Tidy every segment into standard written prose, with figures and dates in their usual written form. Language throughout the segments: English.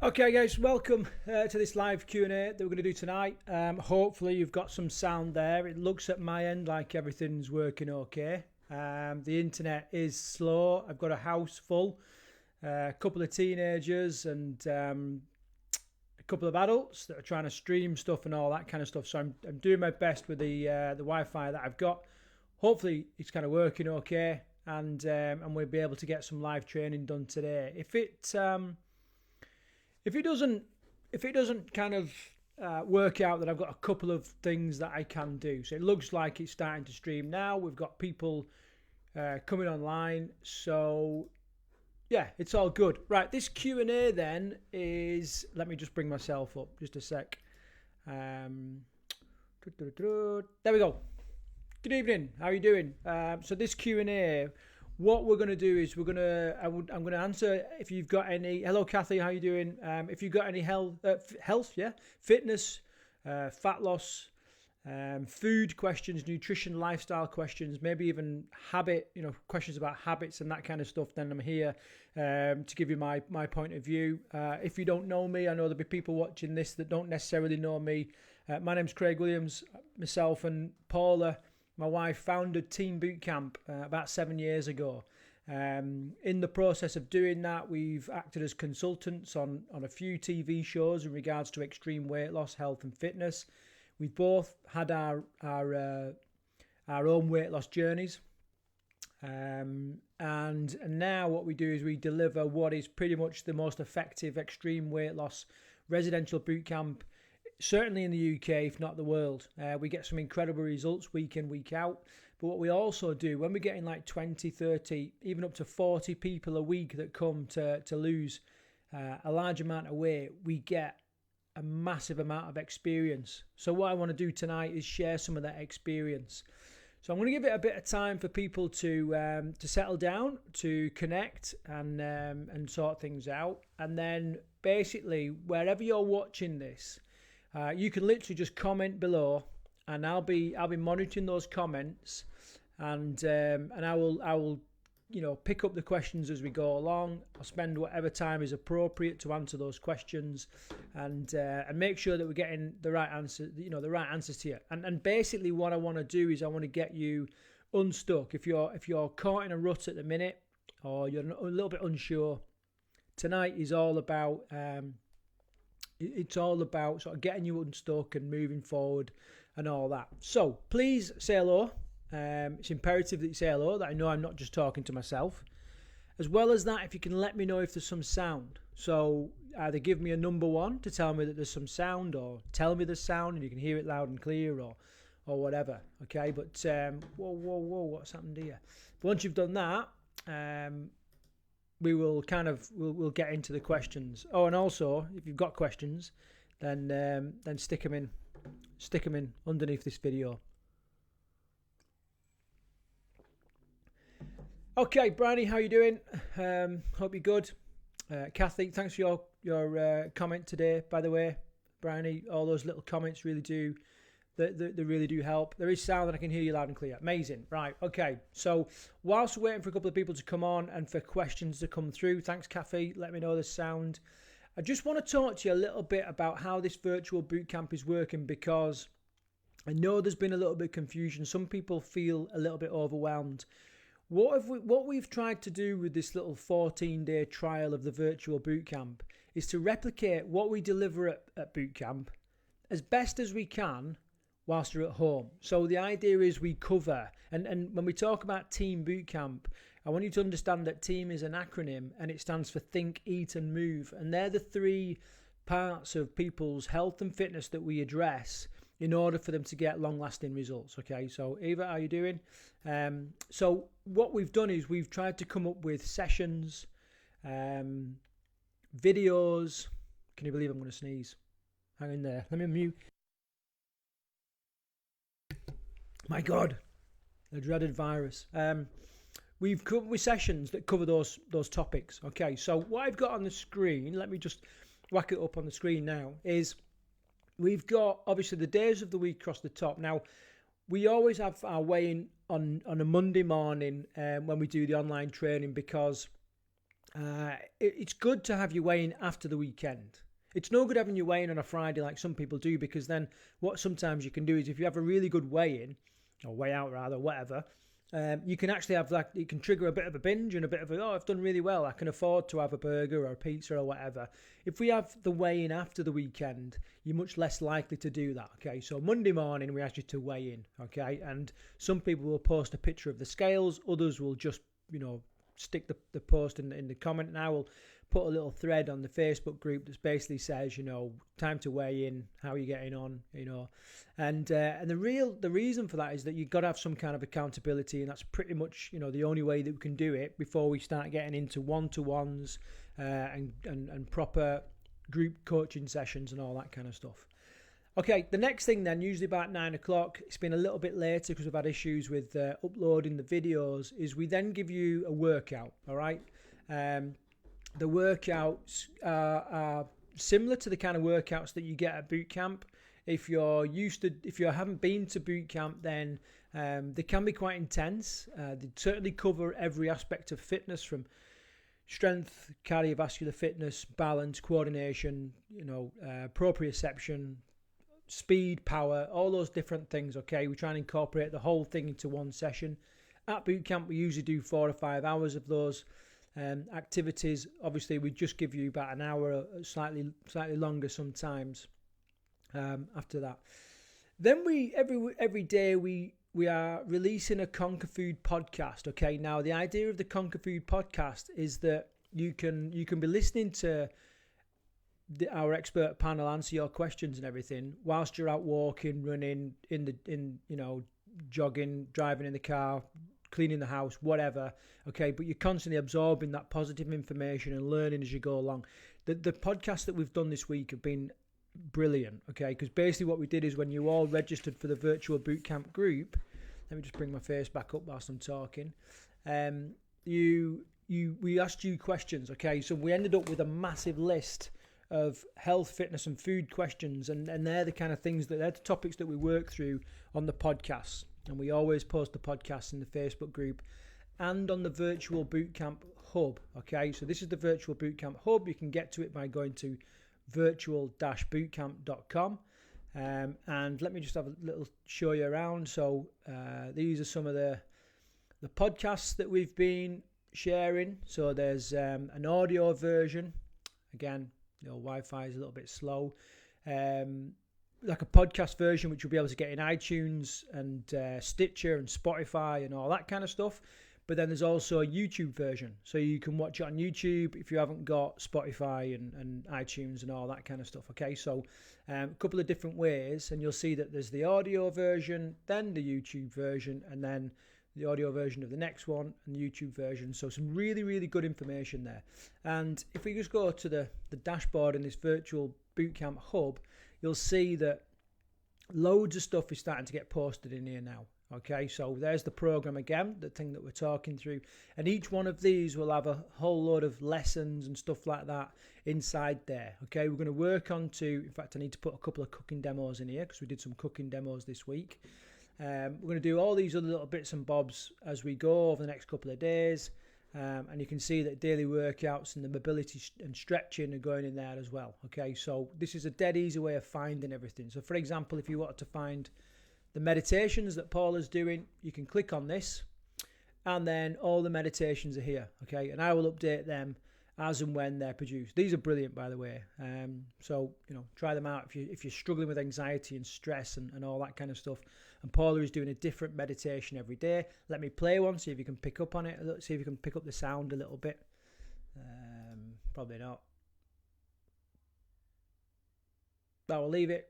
Okay, guys, welcome to this live Q&A that we're going to do tonight. Hopefully you've got some sound there. It looks at my end like everything's working okay. The internet is slow. I've got a house full, a couple of teenagers and a couple of adults that are trying to stream stuff and all that kind of stuff. So I'm doing my best with the Wi-Fi that I've got. Hopefully it's kind of working okay, and we'll be able to get some live training done today. If it doesn't kind of work out, that I've got a couple of things that I can do. So it looks like it's starting to stream now. We've got people coming online. So yeah, it's all good. Right, this Q&A then is, let me just bring myself up just a sec. There we go. Good evening. How are you doing? So this Q&A, what we're going to do is I'm going to answer if you've got any. Hello, Kathy. How you doing? If you've got any health, fitness, fat loss, food questions, nutrition, lifestyle questions, maybe even habit, questions about habits and that kind of stuff, then I'm here to give you my point of view. If you don't know me, I know there'll be people watching this that don't necessarily know me. My name's Craig Williams. Myself and Paula, my wife, founded Team Bootcamp about 7 years ago. In the process of doing that, we've acted as consultants on a few TV shows in regards to extreme weight loss, health and fitness. We've both had our own weight loss journeys. And now what we do is we deliver what is pretty much the most effective extreme weight loss residential bootcamp, certainly in the UK, if not the world. We get some incredible results week in, week out. But what we also do, when we're getting like 20, 30, even up to 40 people a week that come to lose a large amount of weight, we get a massive amount of experience. So what I want to do tonight is share some of that experience. So I'm going to give it a bit of time for people to settle down, to connect and sort things out. And then basically, wherever you're watching this, you can literally just comment below, and I'll be monitoring those comments, and I will pick up the questions as we go along. I'll spend whatever time is appropriate to answer those questions, and make sure that we're getting the right answer, the right answers to you. And basically, what I want to do is I want to get you unstuck. If you're caught in a rut at the minute, or you're a little bit unsure, tonight is all about. It's all about sort of getting you unstuck and moving forward and all that. So please say hello. It's imperative that you say hello, that I know I'm not just talking to myself. As well as that, if you can let me know if there's some sound. So either give me a number 1 to tell me that there's some sound, or tell me there's sound and you can hear it loud and clear, or whatever. Okay, but whoa, what's happened here? But once you've done that, we will we'll get into the questions. Oh, and also, if you've got questions, then stick them in underneath this video. Okay, Bryony, how you doing? Hope you're good. Kathy, thanks for your comment today. By the way, Bryony, all those little comments really do. They really do help. There is sound and I can hear you loud and clear. Amazing. Right, okay. So whilst we're waiting for a couple of people to come on and for questions to come through, thanks, Kathy. Let me know the sound. I just want to talk to you a little bit about how this virtual bootcamp is working, because I know there's been a little bit of confusion. Some people feel a little bit overwhelmed. What we've tried to do with this little 14-day trial of the virtual bootcamp is to replicate what we deliver at bootcamp as best as we can whilst you're at home. So the idea is we cover, and when we talk about Team Bootcamp, I want you to understand that TEAM is an acronym, and it stands for Think, Eat and Move. And they're the 3 parts of people's health and fitness that we address in order for them to get long-lasting results. Okay, so Eva, how are you doing? So what we've done is we've tried to come up with sessions, videos. Can you believe I'm going to sneeze? Hang in there. Let me mute. My God, the dreaded virus. We've come up with sessions that cover those topics. Okay, so what I've got on the screen, let me just whack it up on the screen now, is we've got obviously the days of the week across the top. Now, we always have our weigh-in on a Monday morning when we do the online training, because It's good to have your weigh-in after the weekend. It's no good having your weigh-in on a Friday like some people do, because then what sometimes you can do is, if you have a really good weigh-in, or weigh out rather, whatever, you can actually have that, it can trigger a bit of a binge and a bit of I've done really well, I can afford to have a burger or a pizza or whatever. If we have the weigh-in after the weekend, you're much less likely to do that, okay? So Monday morning, we ask you to weigh in, okay? And some people will post a picture of the scales, others will just, stick the post in the comment, and I will put a little thread on the Facebook group that basically says, time to weigh in, how are you getting on, and the reason for that is that you've got to have some kind of accountability, and that's pretty much, the only way that we can do it before we start getting into one-to-ones and proper group coaching sessions and all that kind of stuff. Okay, the next thing then, usually about 9 o'clock, it's been a little bit later because we've had issues with uploading the videos, is we then give you a workout, all right? The workouts are similar to the kind of workouts that you get at boot camp. If you haven't been to boot camp, then they can be quite intense. They certainly cover every aspect of fitness, from strength, cardiovascular fitness, balance, coordination, proprioception, speed, power, all those different things, okay? We try and incorporate the whole thing into one session. At boot camp, we usually do 4 or 5 hours of those activities. Obviously, we just give you about an hour, slightly longer sometimes after that. Then every day we are releasing a Conquer Food podcast, okay? Now, the idea of the Conquer Food podcast is that you can be listening to our expert panel answer your questions and everything whilst you're out walking, running, jogging, driving in the car, cleaning the house, whatever, okay? But you're constantly absorbing that positive information and learning as you go along. The podcasts that we've done this week have been brilliant, okay? Because basically what we did is, when you all registered for the virtual bootcamp group, let me just bring my face back up whilst I'm talking, we asked you questions, okay? So we ended up with a massive list of health, fitness and food questions, and they're the kind of things they're the topics that we work through on the podcasts, and we always post the podcasts in the Facebook group and on the virtual bootcamp hub, okay? So this is the virtual bootcamp hub. You can get to it by going to virtual-bootcamp.com, and let me just have a little show you around. So these are some of the podcasts that we've been sharing. So there's an audio version, again, Wi-Fi is a little bit slow, like a podcast version, which you'll be able to get in iTunes and Stitcher and Spotify and all that kind of stuff. But then there's also a YouTube version, so you can watch it on YouTube if you haven't got Spotify and iTunes and all that kind of stuff, okay? So a couple of different ways, and you'll see that there's the audio version, then the YouTube version, and then the audio version of the next one, and the YouTube version. So some really, really good information there. And if we just go to the dashboard in this virtual bootcamp hub, you'll see that loads of stuff is starting to get posted in here now. Okay, so there's the program again, the thing that we're talking through. And each one of these will have a whole load of lessons and stuff like that inside there. Okay, we're going to work on in fact, I need to put a couple of cooking demos in here because we did some cooking demos this week. We're going to do all these other little bits and bobs as we go over the next couple of days. And you can see that daily workouts and the mobility and stretching are going in there as well. Okay, so this is a dead easy way of finding everything. So for example, if you wanted to find the meditations that Paula's doing, you can click on this, and then all the meditations are here. Okay, and I will update them as and when they're produced. These are brilliant, by the way. So try them out if you're struggling with anxiety and stress and all that kind of stuff. And Paula is doing a different meditation every day. Let me play one, see if you can pick up on it. See if you can pick up the sound a little bit. Probably not. But I'll leave it.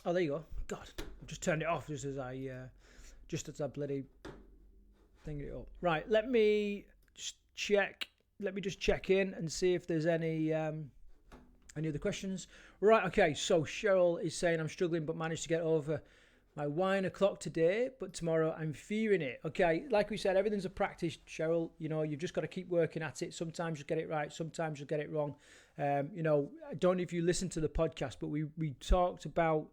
Oh, there you go. God, I've just turned it off just as I bloody thing it up. Right, let me just check. Let me just check in and see if there's any other questions. Right, okay. So Cheryl is saying, I'm struggling but managed to get over my wine o'clock today, but tomorrow I'm fearing it. Okay, like we said, everything's a practice, Cheryl. You've just got to keep working at it. Sometimes you get it right, sometimes you get it wrong. I don't know if you listened to the podcast, but we talked about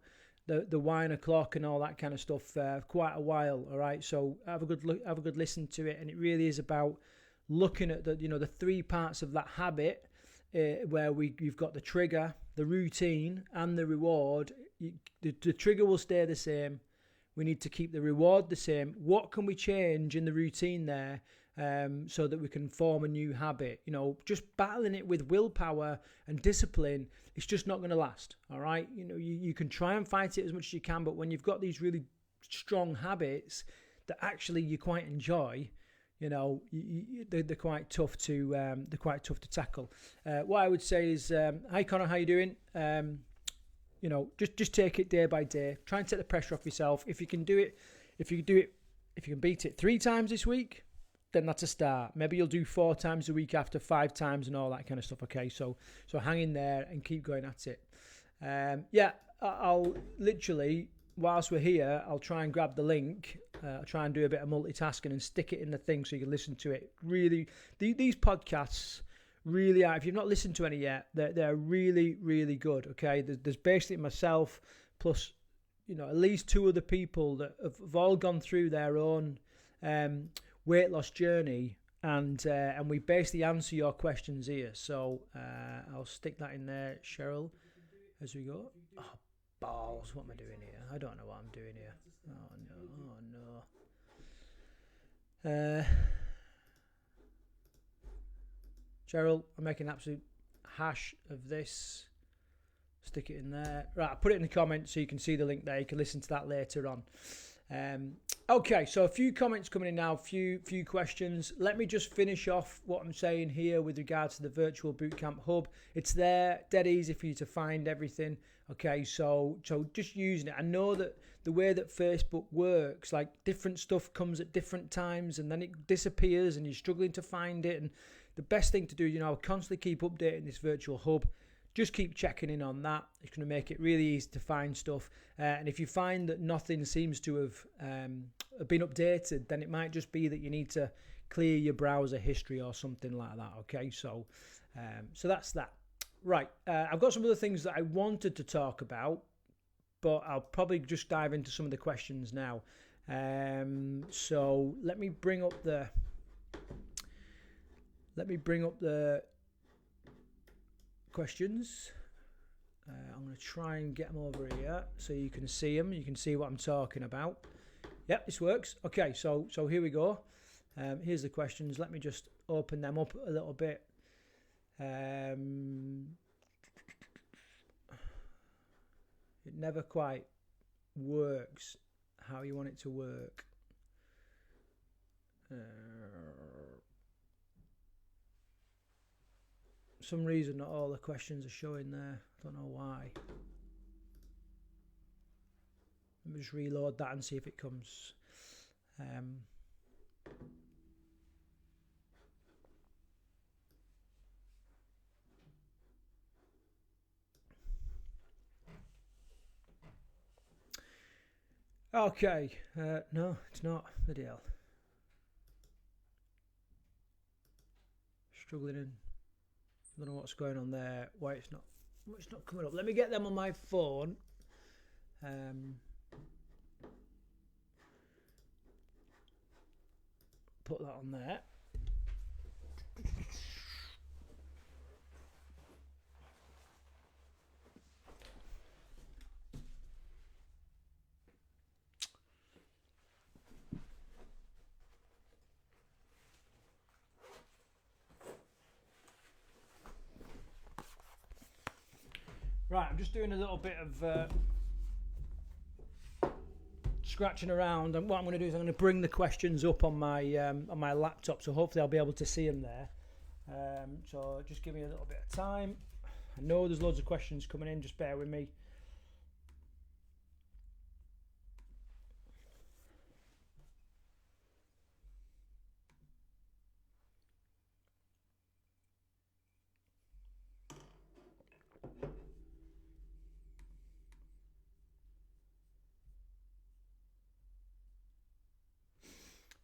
the wine o'clock and all that kind of stuff quite a while. All right, so have a good listen to it, and it really is about looking at the 3 parts of that habit, where you've got the trigger, the routine, and the reward. The trigger will stay the same. We need to keep the reward the same. What can we change in the routine there, so that we can form a new habit? Just battling it with willpower and discipline, it's just not going to last. All right. You can try and fight it as much as you can, but when you've got these really strong habits that actually you quite enjoy, they're quite tough to tackle. What I would say is, hi Connor, how you doing? Just take it day by day. Try and take the pressure off yourself. If you can beat it 3 times this week, then that's a start. Maybe you'll do 4 times a week after, 5 times and all that kind of stuff. Okay, so hang in there and keep going at it. I'll literally, whilst we're here, I'll try and grab the link. I'll try and do a bit of multitasking and stick it in the thing so you can listen to it. Really, these podcasts really are, if you've not listened to any yet, they're really, really good. Okay, there's basically myself plus at least 2 other people that have all gone through their own weight loss journey, and we basically answer your questions here. So I'll stick that in there, Cheryl, as we go. Oh, balls, what am I doing here? I don't know what I'm doing here. Oh no. Cheryl, I'm making an absolute hash of this. Stick it in there. Right, I'll put it in the comments so you can see the link there. You can listen to that later on. Okay, so a few comments coming in now, few questions. Let me just finish off what I'm saying here with regards to the Virtual Bootcamp Hub. It's there, dead easy for you to find everything. Okay, so just using it. I know that the way that Facebook works, like different stuff comes at different times and then it disappears and you're struggling to find it. And the best thing to do, I'll constantly keep updating this Virtual Hub. Just keep checking in on that. It's going to make it really easy to find stuff. And if you find that nothing seems to have been updated, then it might just be that you need to clear your browser history or something like that. Okay, so that's that. Right, I've got some other things that I wanted to talk about, but I'll probably just dive into some of the questions now. So let me bring up the questions. I'm going to try and get them over here so you can see them. You can see what I'm talking about. Yep, this works. Okay, so here we go. Here's the questions. Let me just open them up a little bit. It never quite works how you want it to work. For some reason not all the questions are showing there. I don't know why. Let me just reload that and see if it comes. Okay, no, it's not. Bloody hell. Struggling in. I don't know what's going on there. Why it's not coming up. Let me get them on my phone. Put that on there. Right, I'm just doing a little bit of scratching around, and what I'm going to do is I'm going to bring the questions up on my laptop, so hopefully I'll be able to see them there. So just give me a little bit of time. I know there's loads of questions coming in, just bear with me.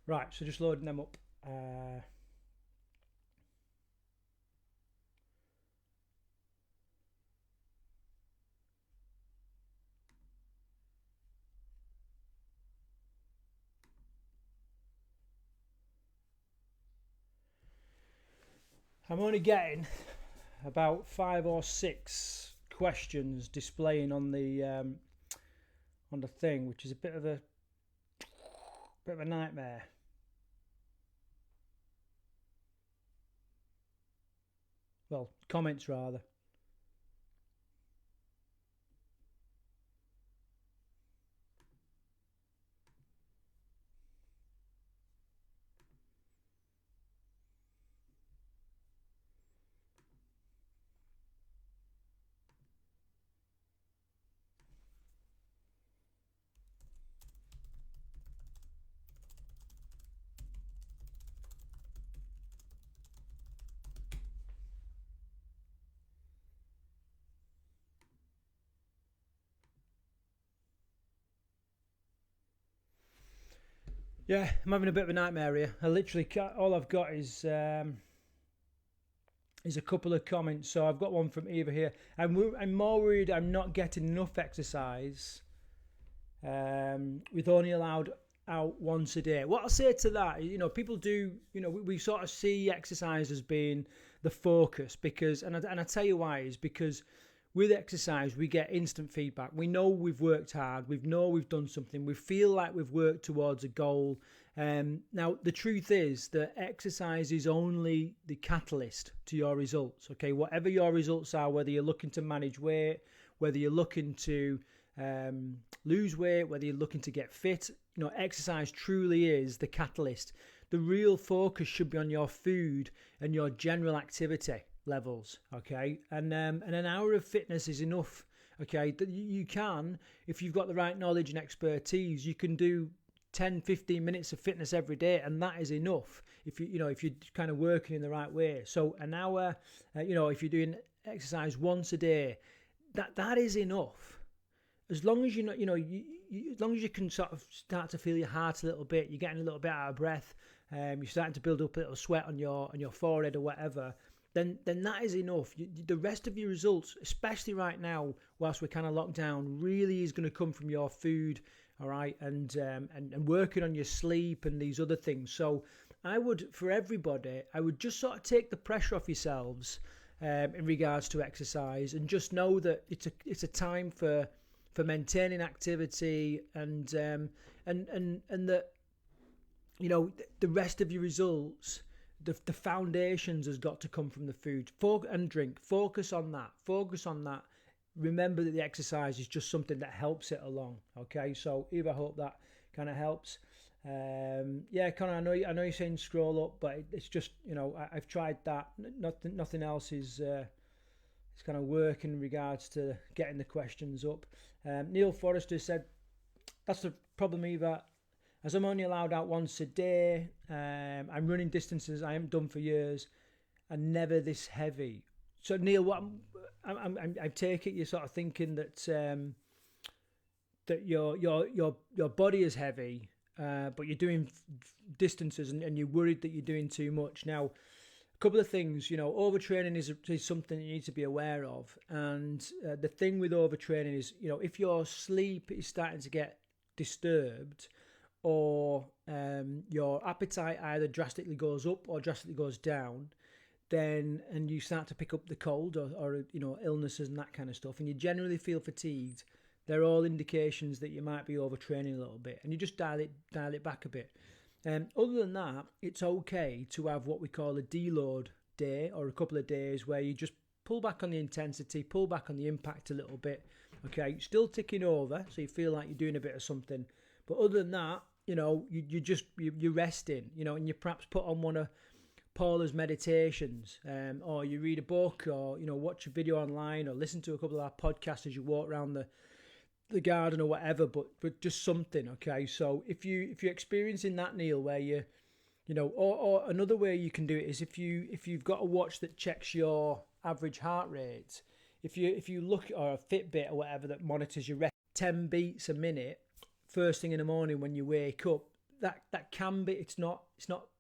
Right, so just loading them up. I'm only getting about 5 or 6 questions displaying on the thing, which is a bit of a nightmare. Well, comments rather. Yeah, I'm having a bit of a nightmare here. I literally all I've got is a couple of comments. So I've got one from Eva here. I'm more worried I'm not getting enough exercise. With only allowed out once a day. What I'll say to that, people do, we sort of see exercise as being the focus because, and I tell you why, is because with exercise we get instant feedback. We know we've worked hard. We know we've done something. We feel like we've worked towards a goal. Now the truth is that exercise is only the catalyst to your results. Okay, whatever your results are, whether you're looking to manage weight, whether you're looking to lose weight, whether you're looking to get fit, exercise truly is the catalyst. The real focus should be on your food and your general activity levels, okay? And an hour of fitness is enough, okay? That you can, if you've got the right knowledge and expertise, you can do 10-15 minutes of fitness every day, and that is enough if you're kind of working in the right way. So an hour, if you're doing exercise once a day, that is enough. As long as as long as you can sort of start to feel your heart a little bit, you're getting a little bit out of breath, you're starting to build up a little sweat on your forehead or whatever, then that is enough. The rest of your results, especially right now, whilst we're kind of locked down, really is going to come from your food, all right, and working on your sleep and these other things. So I would, for everybody, I would just sort of take the pressure off yourselves in regards to exercise, and just know that it's a time for maintaining activity, and that the rest of your results, the foundations has got to come from the food and drink. Focus on that. Remember that the exercise is just something that helps it along. Okay, so Eva, I hope that kind of helps. Connor, I know you're saying scroll up, but it's just I've tried that. Nothing else is kind of working in regards to getting the questions up. Neil Forrester said, that's the problem, Eva. As I'm only allowed out once a day, I'm running distances I haven't done for years, and never this heavy. So Neil, what I take it you're sort of thinking that that your body is heavy, but you're doing distances and you're worried that you're doing too much. Now, a couple of things, overtraining is something you need to be aware of. And the thing with overtraining is, if your sleep is starting to get disturbed, or your appetite either drastically goes up or drastically goes down, and you start to pick up the cold or illnesses and that kind of stuff, and you generally feel fatigued, they're all indications that you might be overtraining a little bit, and you just dial it back a bit. Other than that, it's okay to have what we call a deload day, or a couple of days where you just pull back on the intensity, pull back on the impact a little bit. Okay, still ticking over, so you feel like you're doing a bit of something. But other than that, you're resting, and you perhaps put on one of Paula's meditations, or you read a book, or watch a video online, or listen to a couple of our podcasts as you walk around the garden or whatever, but just something. Okay, so if you're experiencing that, Neil, where or another way you can do it is if you've got a watch that checks your average heart rate, if you look, or a Fitbit or whatever that monitors your 10 beats a minute first thing in the morning when you wake up, that can be, it's not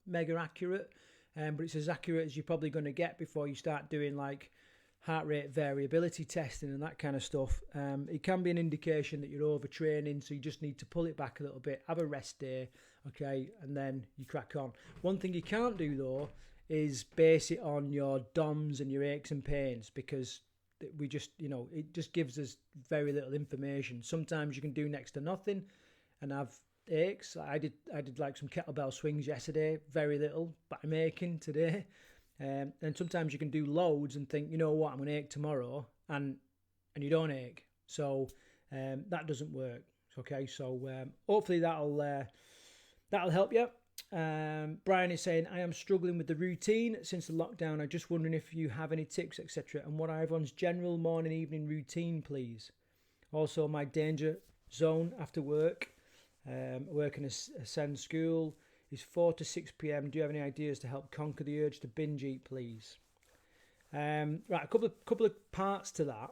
mega accurate, but it's as accurate as you're probably going to get before you start doing like heart rate variability testing and that kind of stuff. It can be an indication that you're overtraining, so you just need to pull it back a little bit, have a rest day, okay, and then you crack on. One thing you can't do though is base it on your DOMs and your aches and pains, because we just, it just gives us very little information. Sometimes you can do next to nothing and have aches. I did like some kettlebell swings yesterday, very little, but I'm aching today. And sometimes you can do loads and think, you know what, I'm going to ache tomorrow, and you don't ache. So that doesn't work. Okay, so hopefully that'll help you. Brian is saying, I am struggling with the routine since the lockdown. I'm just wondering if you have any tips, etc., and what are everyone's general morning evening routine, please. Also, my danger zone after work, working a SEND school, is 4 to 6 p.m. Do you have any ideas to help conquer the urge to binge eat, please? Right, a couple of parts to that.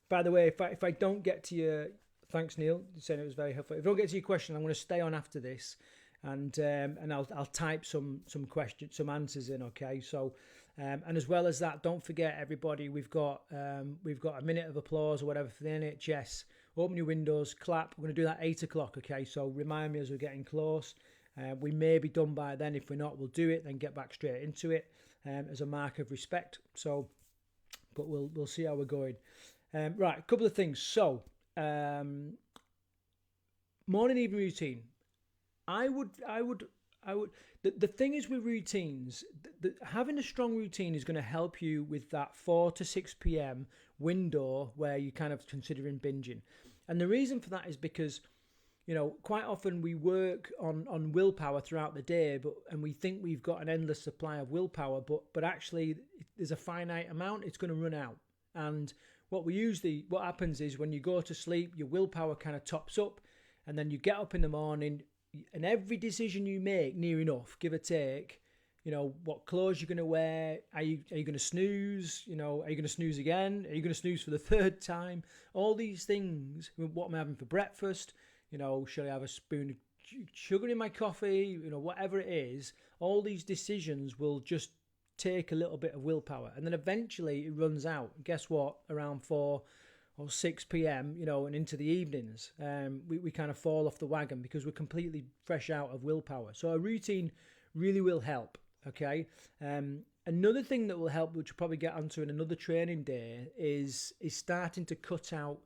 By the way, if I don't get to your, thanks Neil, saying it was very helpful. If I don't get to your question, I'm going to stay on after this, and I'll type some questions, some answers in. Okay, so and as well as that, don't forget everybody, we've got a minute of applause or whatever for the NHS. Open your windows, clap. We're going to do that 8 o'clock. Okay, so remind me as we're getting close. We may be done by then. If we're not, we'll do it, then get back straight into it as a mark of respect. So, but we'll see how we're going. Right, a couple of things. So, morning evening routine. I would. The thing is with routines, having a strong routine is going to help you with that 4 to 6 p.m. window where you're kind of considering binging. And the reason for that is because, quite often we work on willpower throughout the day, and we think we've got an endless supply of willpower, but actually there's a finite amount. It's going to run out. And what happens is when you go to sleep, your willpower kind of tops up, and then you get up in the morning, and every decision you make, near enough, give or take, what clothes you're going to wear, are you going to snooze, are you going to snooze again, are you going to snooze for the third time, all these things, what am I having for breakfast, should I have a spoon of sugar in my coffee, whatever it is, all these decisions will just take a little bit of willpower, and then eventually it runs out. Guess what? Around 4 or 6 p.m, and into the evenings, we kind of fall off the wagon because we're completely fresh out of willpower. So a routine really will help. Okay. Another thing that will help, which we'll probably get onto in another training day, is starting to cut out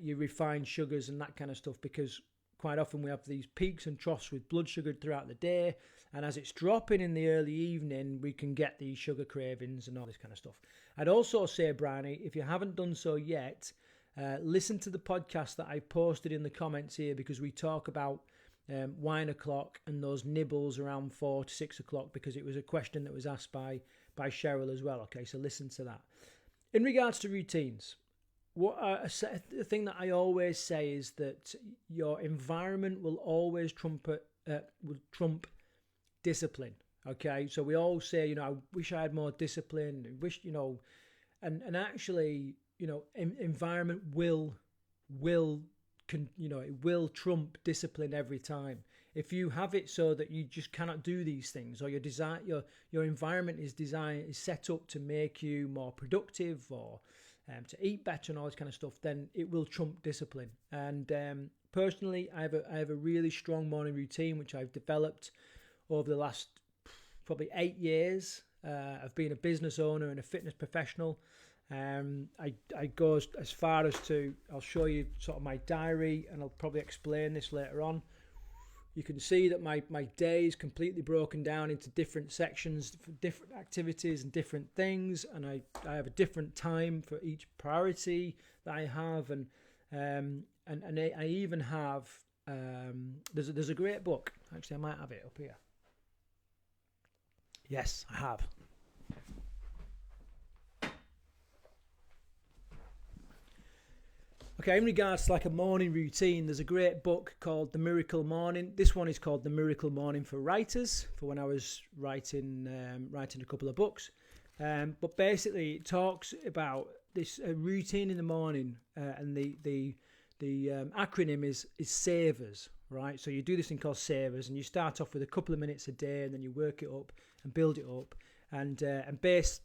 your refined sugars and that kind of stuff, because quite often we have these peaks and troughs with blood sugar throughout the day, and as it's dropping in the early evening, we can get these sugar cravings and all this kind of stuff. I'd also say, Bryony, if you haven't done so yet, listen to the podcast that I posted in the comments here, because we talk about wine o'clock and those nibbles around 4 to 6 o'clock, because it was a question that was asked by Cheryl as well. Okay, so listen to that. In regards to routines, the thing that I always say is that your environment will always trump discipline. Okay, so we all say, I wish I had more discipline. I wish, and actually, environment will it will trump discipline every time. If you have it so that you just cannot do these things, or your environment is set up to make you more productive, or to eat better and all this kind of stuff, then it will trump discipline. And personally, I have a really strong morning routine which I've developed over the last probably 8 years of being a business owner and a fitness professional. I go as far as to, I'll show you sort of my diary, and I'll probably explain this later on. You can see that my day is completely broken down into different sections for different activities and different things, and I have a different time for each priority that I have, and I even have there's a great book. Actually, I might have it up here. Yes, I have. Okay, in regards to like a morning routine, there's a great book called The Miracle Morning. This one is called The Miracle Morning for Writers, for when I was writing a couple of books. But basically, it talks about this routine in the morning, and the acronym is SAVERS, right? So you do this thing called SAVERS, and you start off with a couple of minutes a day, and then you work it up and build it up, and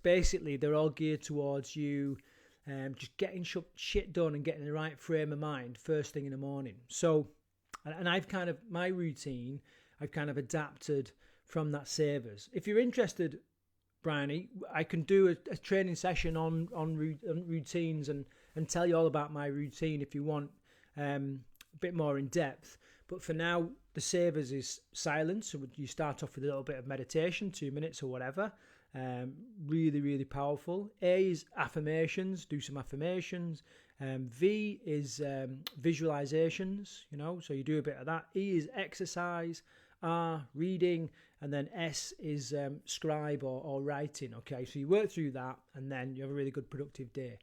basically they're all geared towards you. Just getting shit done and getting the right frame of mind first thing in the morning. So, and I've kind of, my routine, I've kind of adapted from that savers. If you're interested, Bryony, I can do a training session on routines and tell you all about my routine if you want, a bit more in depth. But for now, the savers is silence. So you start off with a little bit of meditation, 2 minutes or whatever. Really, really powerful. A is affirmations. Do some affirmations. V is visualizations. So you do a bit of that. E is exercise. R, reading, and then S is scribe or writing. Okay, so you work through that, and then you have a really good productive day.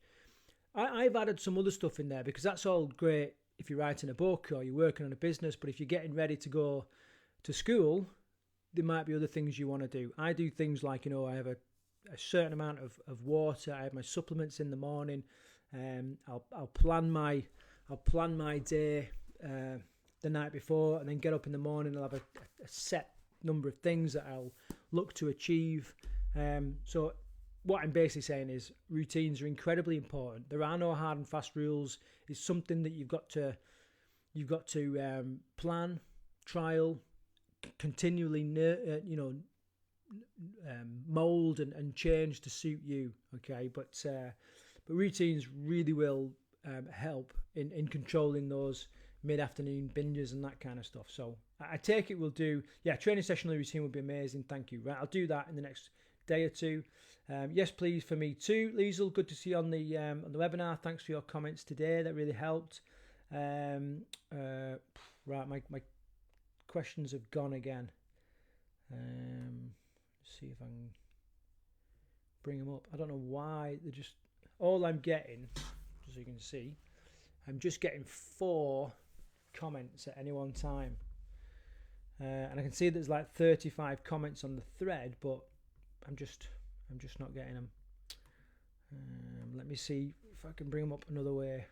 I've added some other stuff in there because that's all great if you're writing a book or you're working on a business, but if you're getting ready to go to school, there might be other things you want to do. I do things like, I have a certain amount of water. I have my supplements in the morning. I'll plan my day the night before, and then get up in the morning. I'll have a set number of things that I'll look to achieve. So what I'm basically saying is routines are incredibly important. There are no hard and fast rules. It's something that you've got to plan, trial, continually mold and change to suit you. Okay, but routines really will help in controlling those mid-afternoon binges and that kind of stuff. So I take it we'll do, training session routine would be amazing. Thank you. Right, I'll do that in the next day or two. Yes, please, for me too. Liesl, good to see you on the webinar. Thanks for your comments today. That really helped. Right, my questions have gone again. See if I can bring them up. I don't know why they're just, all I'm getting, as you can see, I'm just getting 4 comments at any one time, and I can see there's like 35 comments on the thread, but I'm just not getting them. Let me see if I can bring them up another way.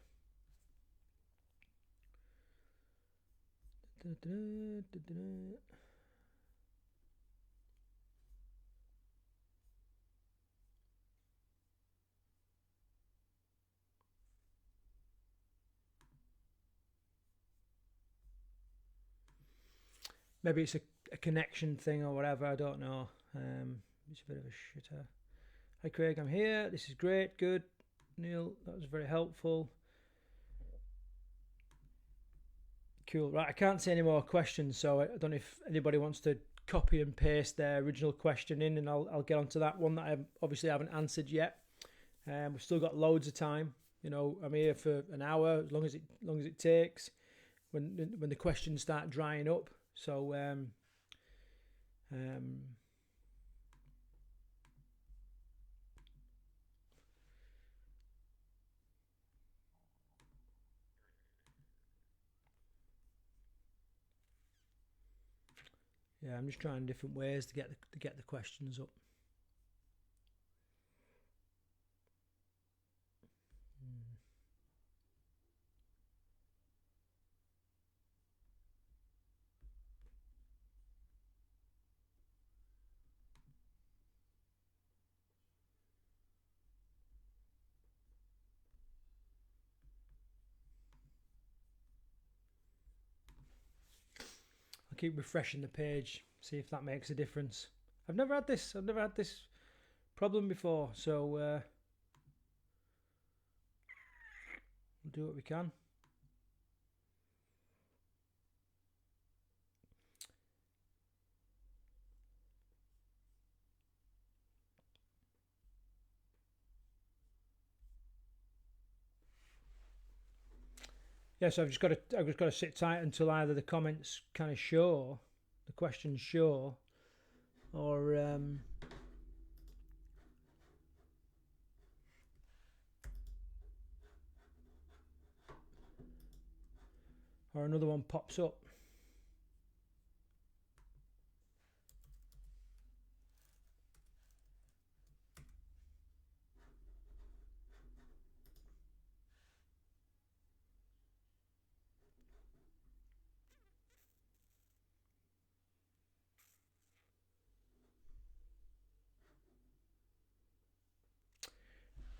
Maybe it's a connection thing or whatever, I don't know. It's a bit of a shitter. Hi Craig, I'm here. This is great, good. Neil, that was very helpful. Cool. Right, I can't see any more questions, so I don't know if anybody wants to copy and paste their original question in, and I'll get onto that one that I obviously haven't answered yet. We've still got loads of time. I'm here for an hour, as long as it takes. When the questions start drying up. So I'm just trying different ways to get the questions up. I'll keep refreshing the page, see if that makes a difference. I've never had this problem before, so we'll do what we can. So I've just got to sit tight until either the comments kind of show, the questions show, or another one pops up.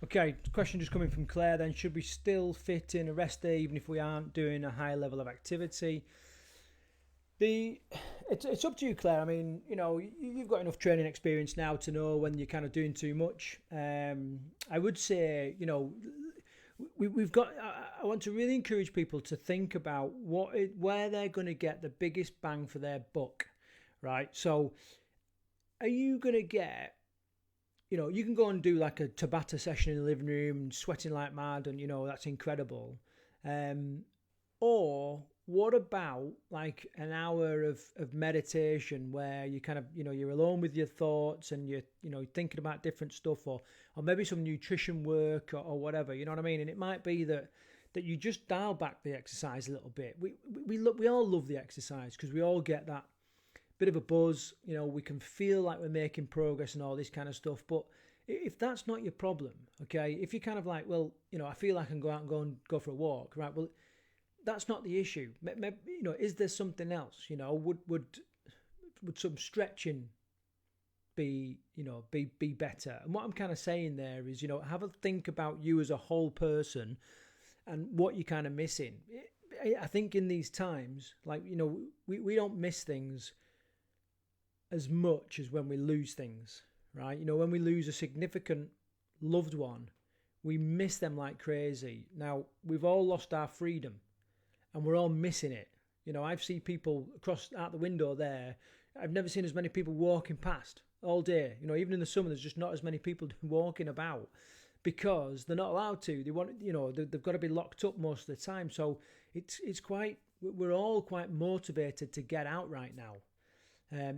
Okay, question just coming from Claire then. Should we still fit in a rest day even if we aren't doing a high level of activity? It's up to you, Claire. I mean, you've got enough training experience now to know when you're kind of doing too much. I would say, we've got. I want to really encourage people to think about where they're going to get the biggest bang for their buck, right? So, are you going to get? You can go and do like a Tabata session in the living room, sweating like mad, and that's incredible. Or what about like an hour of meditation where you kind of you're alone with your thoughts and you're thinking about different stuff, or maybe some nutrition work, or whatever, you know what I mean? And it might be that you just dial back the exercise a little bit. We all love the exercise because we all get that bit of a buzz, we can feel like we're making progress and all this kind of stuff. But if that's not your problem, okay, if you're kind of like, well, I feel like I can go out and go for a walk, right? Well, that's not the issue. Maybe, is there something else? Would some stretching be better? And what I'm kind of saying there is, have a think about you as a whole person and what you're kind of missing. I think in these times, like, we don't miss things as much as when we lose things, right? When we lose a significant loved one, we miss them like crazy. Now, we've all lost our freedom and we're all missing it. I've seen people across out the window there. I've never seen as many people walking past all day. Even in the summer, there's just not as many people walking about because they're not allowed to. They want, they've got to be locked up most of the time. So it's quite, we're all quite motivated to get out right now.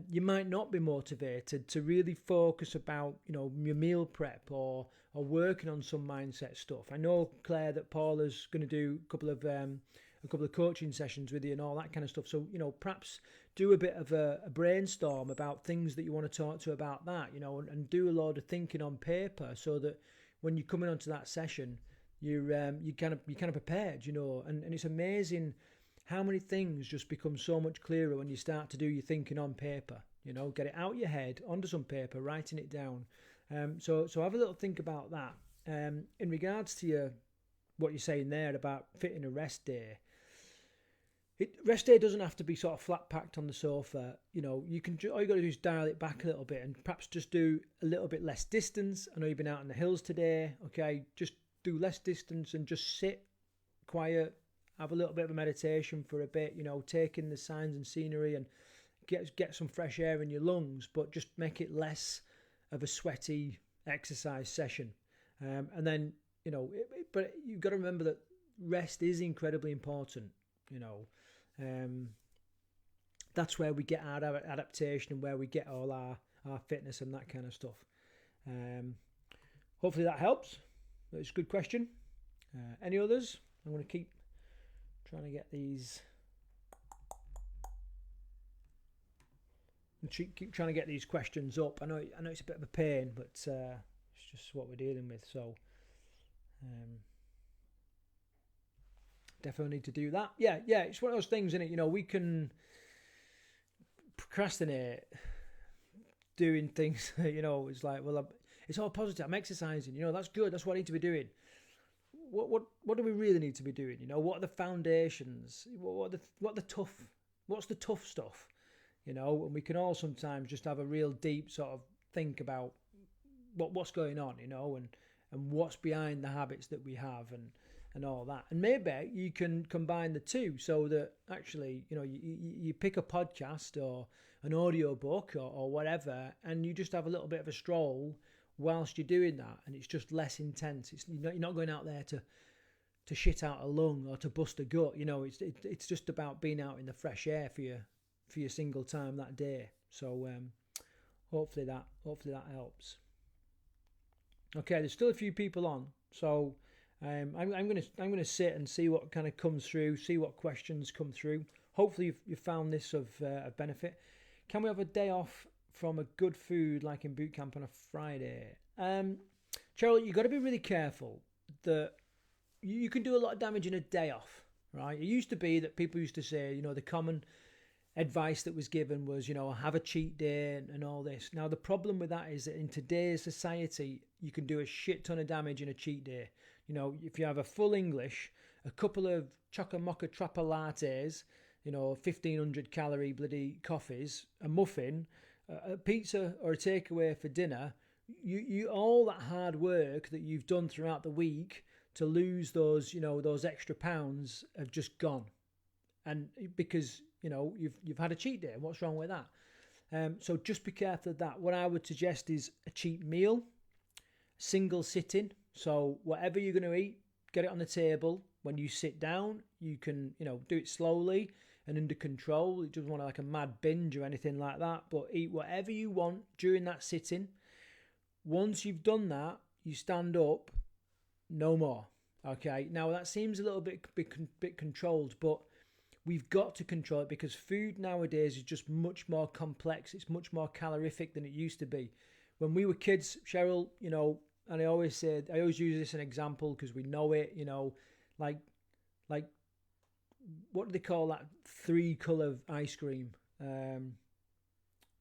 You might not be motivated to really focus about, your meal prep or working on some mindset stuff. I know, Claire, that Paula's going to do a couple of coaching sessions with you and all that kind of stuff. So, perhaps do a bit of a brainstorm about things that you want to talk to about that, and do a lot of thinking on paper so that when you're coming onto that session, you're kind of prepared, and it's amazing how many things just become so much clearer when you start to do your thinking on paper. Get it out your head onto some paper, writing it down. So have a little think about that. In regards to what you're saying there about fitting a rest day, rest day doesn't have to be sort of flat packed on the sofa. You can all you got to do is dial it back a little bit and perhaps just do a little bit less distance. I know you've been out in the hills today. Okay, just do less distance and just sit quiet. Have a little bit of a meditation for a bit, take in the signs and scenery and get some fresh air in your lungs, but just make it less of a sweaty exercise session. And then, but you've got to remember that rest is incredibly important, That's where we get our adaptation and where we get all our fitness and that kind of stuff. Hopefully that helps. It's a good question. Any others? I'm going to keep trying to get these. Keep trying to get these questions up. I know it's a bit of a pain, but it's just what we're dealing with. So definitely need to do that. Yeah. It's one of those things, isn't it? We can procrastinate doing things. It's like, well, it's all positive. I'm exercising. That's good. That's what I need to be doing. What do we really need to be doing? What are the foundations? What's the tough stuff? And we can all sometimes just have a real deep sort of think about what's going on, and what's behind the habits that we have and all that. And maybe you can combine the two so that actually, you pick a podcast or an audio book or whatever, and you just have a little bit of a stroll whilst you're doing that, and it's just less intense. You're not going out there to shit out a lung or to bust a gut. It's just about being out in the fresh air for your single time that day. So hopefully that helps. Okay, there's still a few people on, so I'm gonna sit and see what kind of comes through, see what questions come through. Hopefully you've found this of benefit. Can we have a day off from a good food like in boot camp on a Friday? Cheryl, you've got to be really careful that you can do a lot of damage in a day off, right? It used to be that people used to say, the common advice that was given was, have a cheat day and all this. Now, the problem with that is that in today's society, you can do a shit ton of damage in a cheat day. If you have a full English, a couple of chocolate mocha trapper lattes, 1,500 calorie bloody coffees, a muffin, a pizza or a takeaway for dinner, you all that hard work that you've done throughout the week to lose those extra pounds have just gone. And because you've had a cheat day, what's wrong with that? So just be careful of that. What I would suggest is a cheat meal, single sitting. So whatever you're going to eat, get it on the table. When you sit down, you can do it slowly and under control. You don't want like a mad binge or anything like that, but eat whatever you want during that sitting. Once you've done that, you stand up, no more. Okay, now that seems a little bit controlled, but we've got to control it because food nowadays is just much more complex. It's much more calorific than it used to be. When we were kids, Cheryl, and I always use this as an example because we know it, like what do they call that 3-color ice cream?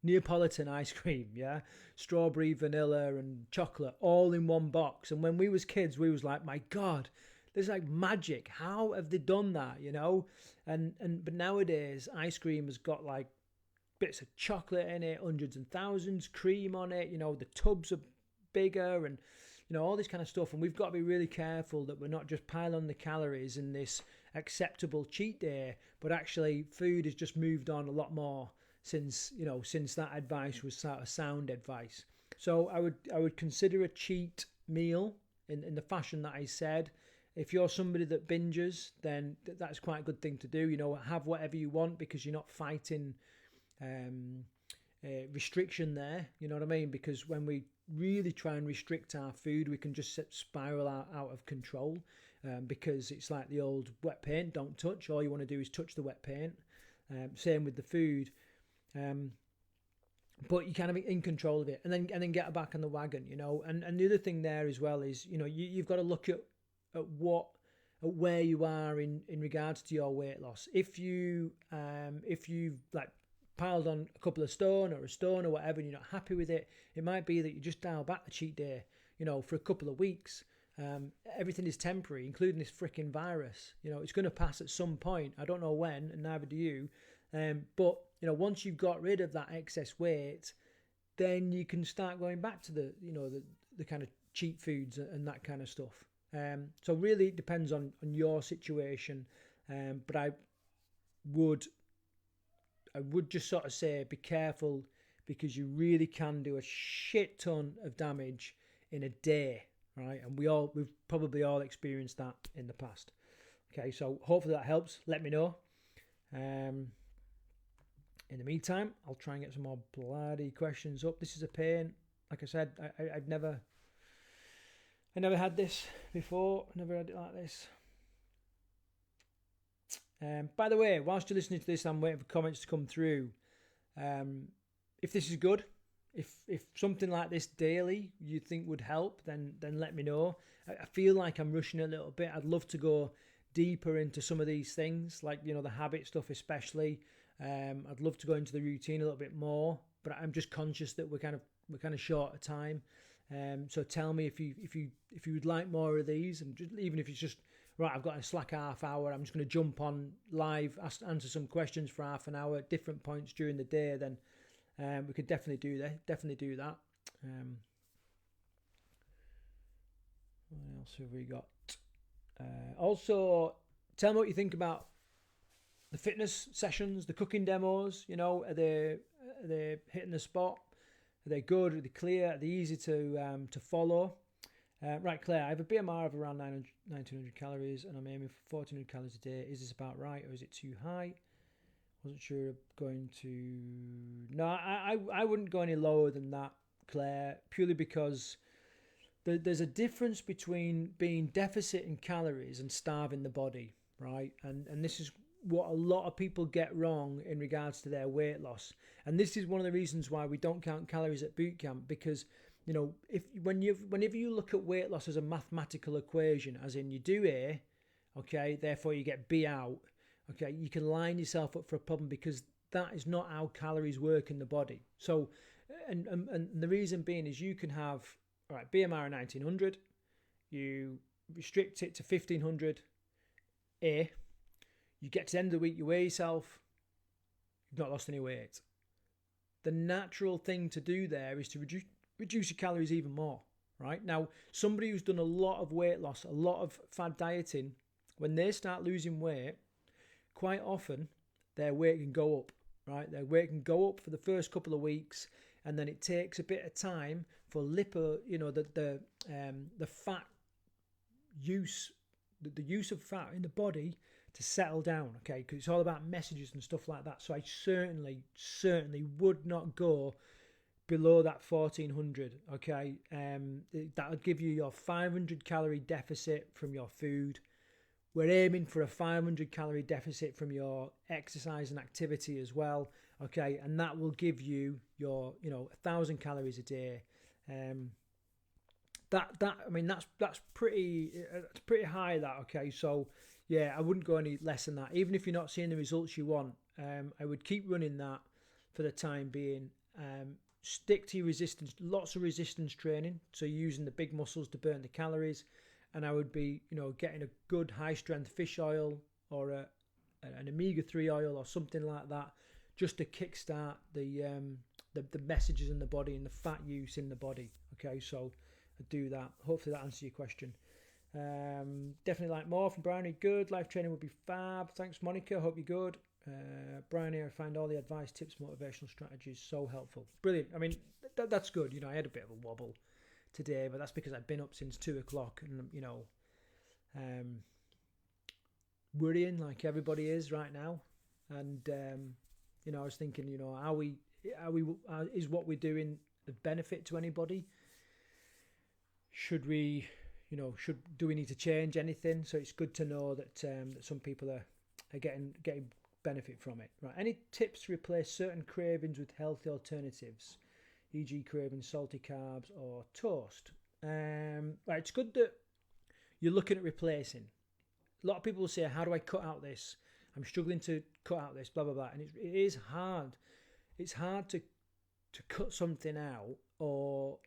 Neapolitan ice cream, yeah? Strawberry, vanilla and chocolate all in one box. And when we was kids, we was like, my God, there's like magic. How have they done that, But nowadays, ice cream has got like bits of chocolate in it, hundreds and thousands, cream on it, the tubs are bigger and, all this kind of stuff. And we've got to be really careful that we're not just piling on the calories in this acceptable cheat day, but actually food has just moved on a lot more since that advice was sort of sound advice. So I would consider a cheat meal in the fashion that I said. If you're somebody that binges, then that's quite a good thing to do. Have whatever you want because you're not fighting restriction there. You know what I mean? Because when we really try and restrict our food, we can just spiral out of control because it's like the old wet paint, don't touch. All you want to do is touch the wet paint. Same with the food. But you kind of in control of it and then get back on the wagon, and the other thing there as well is, you've got to look at where you are in regards to your weight loss. If you've like piled on a couple of stone or a stone or whatever and you're not happy with it, it might be that you just dial back the cheat day, for a couple of weeks. Everything is temporary, including this freaking virus. It's going to pass at some point. I don't know when, and neither do you. But once you've got rid of that excess weight, then you can start going back to the kind of cheap foods and that kind of stuff. So really it depends on your situation. But I would just sort of say be careful because you really can do a shit ton of damage in a day, right? And we've probably all experienced that in the past. Okay, so hopefully that helps. Let me know. In the meantime, I'll try and get some more bloody questions up. This is a pain. Like I said, I never had this before. Never had it like this. By the way, whilst you're listening to this, I'm waiting for comments to come through. If this is good, if something like this daily you think would help, then let me know. I feel like I'm rushing a little bit. I'd love to go deeper into some of these things, like the habit stuff especially. I'd love to go into the routine a little bit more, but I'm just conscious that we're kind of short of time. So tell me if you would like more of these, and even if it's just right, I've got a slack half hour, I'm just going to jump on live, answer some questions for half an hour at different points during the day. Then we could definitely do that. What else have we got? Also, tell me what you think about the fitness sessions, the cooking demos. Are they hitting the spot? Are they good? Are they clear? Are they easy to follow? Right, Claire, I have a BMR of around 1900 calories and I'm aiming for 1400 calories a day. Is this about right or is it too high? Wasn't sure going to... No, I wouldn't go any lower than that, Claire, purely because there's a difference between being deficit in calories and starving the body, right? And this is what a lot of people get wrong in regards to their weight loss. And this is one of the reasons why we don't count calories at boot camp, because whenever you look at weight loss as a mathematical equation, as in you do A, okay, therefore you get B out, okay, you can line yourself up for a problem because that is not how calories work in the body. So, and the reason being is you can have, all right, BMR of 1900, you restrict it to 1500 A, You get to the end of the week, you weigh yourself, you've not lost any weight. The natural thing to do there is to reduce your calories even more, right? Now, somebody who's done a lot of weight loss, a lot of fad dieting, when they start losing weight, quite often their weight can go up, right? Their weight can go up for the first couple of weeks, and then it takes a bit of time for the fat use, the use of fat in the body to settle down, okay? Because it's all about messages and stuff like that. So I certainly would not go below that 1400, okay? That would give you your 500 calorie deficit from your food. We're aiming for a 500 calorie deficit from your exercise and activity as well, okay? And that will give you your, 1,000 calories a day. That's pretty high, that, okay? So yeah, I wouldn't go any less than that. Even if you're not seeing the results you want, I would keep running that for the time being. Stick to your resistance, lots of resistance training, so you're using the big muscles to burn the calories. And I would be, getting a good high-strength fish oil or an omega-3 oil or something like that, just to kickstart the messages in the body and the fat use in the body. Okay, so I do that. Hopefully that answers your question. Definitely like more from Brownie. Good. Life training would be fab. Thanks, Monica. Hope you're good. Brownie, I find all the advice, tips, motivational strategies so helpful. Brilliant. I mean, that's good. I had a bit of a wobble today, but that's because I've been up since 2:00 and worrying like everybody is right now. And I was thinking, is what we're doing of benefit to anybody? Should we, do we need to change anything? So it's good to know that some people are getting benefit from it. Right? Any tips to replace certain cravings with healthy alternatives, e.g. craving salty carbs or toast? Right, it's good that you're looking at replacing. A lot of people will say, how do I cut out this? I'm struggling to cut out this, blah, blah, blah. And it is hard. It's hard to cut something out or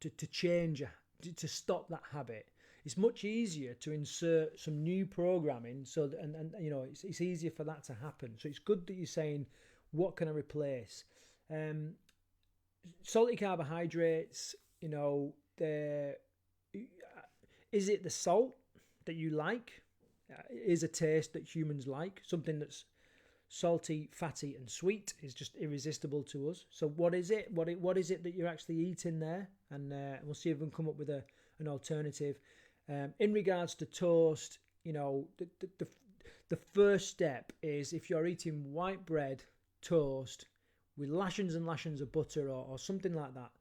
to change, to stop that habit. It's much easier to insert some new programming, so that, and it's easier for that to happen. So it's good that you're saying, what can I replace? Salty carbohydrates, is it the salt that you like? Is a taste that humans like? Something that's salty, fatty, and sweet is just irresistible to us. So what is it? What is it that you're actually eating there? And we'll see if we can come up with an alternative. In regards to toast, the first step is, if you're eating white bread toast with lashings and lashings of butter or something like that,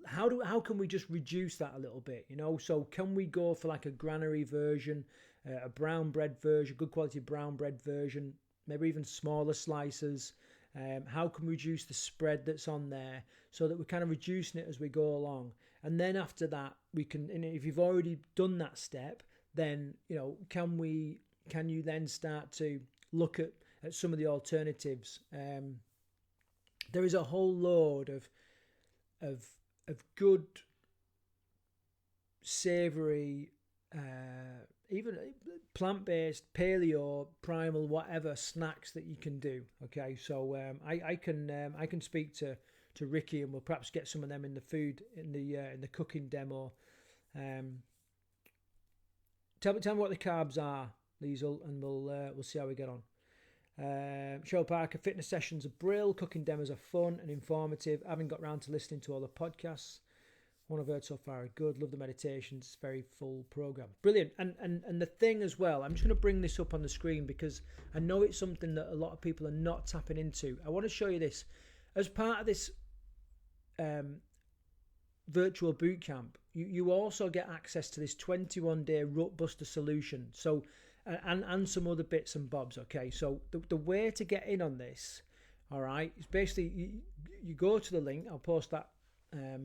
how can we just reduce that a little bit? So can we go for like a granary version, a brown bread version, good quality brown bread version, maybe even smaller slices? How can we reduce the spread that's on there so that we're kind of reducing it as we go along? And then after that, we can, and if you've already done that step, then can you then start to look at some of the alternatives? There is a whole load of good, savoury, even plant-based, paleo, primal, whatever snacks that you can do. Okay, so I can speak to Ricky, and we'll perhaps get some of them in the food in the cooking demo. Tell me what the carbs are, Liesl, and we'll see how we get on. Cheryl Parker, fitness sessions are brill, cooking demos are fun and informative. I haven't got round to listening to all the podcasts. One I've heard so far are good. Love the meditations. It's a very full program. Brilliant. And the thing as well, I'm just going to bring this up on the screen because I know it's something that a lot of people are not tapping into. I want to show you this. As part of this virtual bootcamp, you also get access to this 21-day Rut Buster solution. So, and some other bits and bobs. Okay, so the way to get in on this, all right, is basically you go to the link. I'll post that.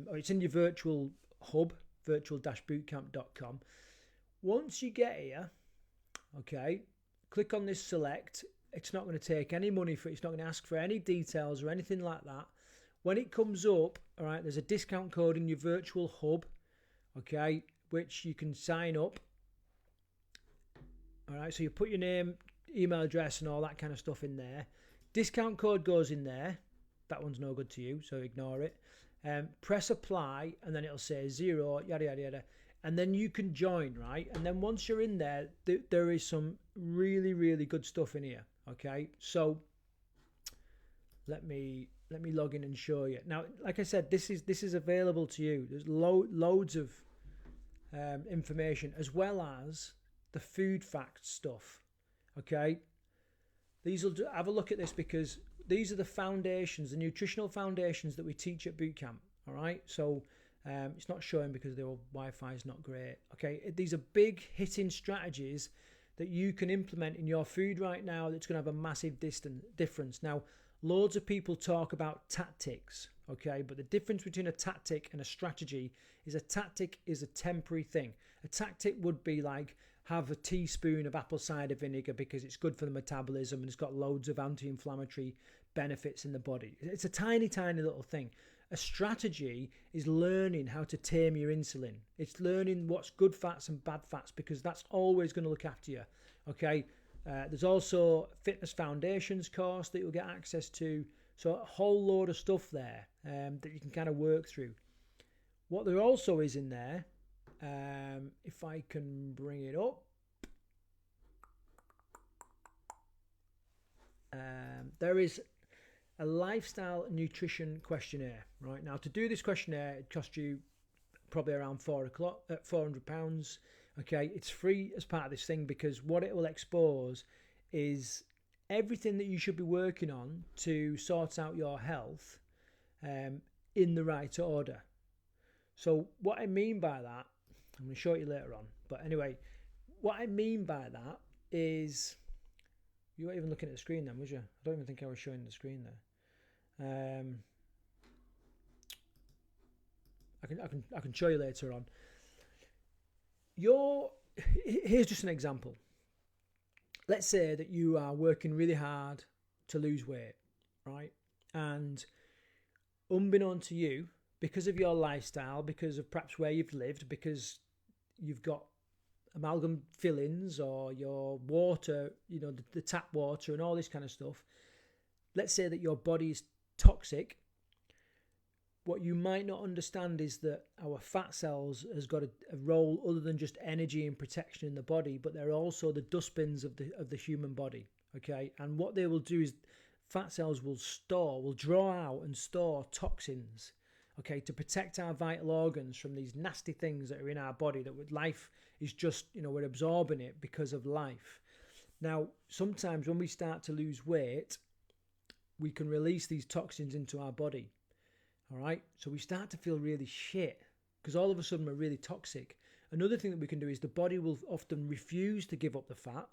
Or it's in your virtual hub, virtual-bootcamp.com. Once you get here, okay, click on this select. It's not going to take any money for it. It's not going to ask for any details or anything like that. When it comes up, all right, there's a discount code in your virtual hub, okay, which you can sign up. All right, so you put your name, email address and all that kind of stuff in there. Discount code goes in there. That one's no good to you, so ignore it. Press apply, and then it'll say 0, yada, yada, yada. And then you can join, right? And then once you're in there, there is some really, really good stuff in here, okay? So let me log in and show you. Now, like I said, this is available to you. There's loads of information, as well as the food facts stuff, okay? Have a look at this, because these are the foundations, the nutritional foundations that we teach at bootcamp. All right, so it's not showing because the Wi-Fi is not great. Okay, these are big hitting strategies that you can implement in your food right now. That's going to have a massive difference. Now, loads of people talk about tactics. Okay, but the difference between a tactic and a strategy is a tactic is a temporary thing. A tactic would be like, have a teaspoon of apple cider vinegar because it's good for the metabolism and it's got loads of anti-inflammatory benefits in the body. It's a tiny, tiny little thing. A strategy is learning how to tame your insulin. It's learning what's good fats and bad fats, because that's always going to look after you. Okay. There's also Fitness Foundations course that you'll get access to. So a whole load of stuff there that you can kind of work through. What there also is in there, if I can bring it up, there is a lifestyle nutrition questionnaire. Right now, to do this questionnaire, it costs you probably around £400. Okay, it's free as part of this thing, because what it will expose is everything that you should be working on to sort out your health in the right order. So what I mean by that, I'm going to show it you later on. But anyway, what I mean by that is, you weren't even looking at the screen then, was you? I don't even think I was showing the screen there. I can show you later on. Here's just an example. Let's say that you are working really hard to lose weight, right? And unbeknown to you, because of your lifestyle, because of perhaps where you've lived, because you've got amalgam fillings or your water, the tap water and all this kind of stuff. Let's say that your body is toxic. What you might not understand is that our fat cells has got a role other than just energy and protection in the body, but they're also the dustbins of the human body. Okay, and what they will do is fat cells will draw out and store toxins. Okay, to protect our vital organs from these nasty things that are in our body, that with life is just, we're absorbing it because of life. Now, sometimes when we start to lose weight, we can release these toxins into our body. All right, so we start to feel really shit because all of a sudden we're really toxic. Another thing that we can do is the body will often refuse to give up the fat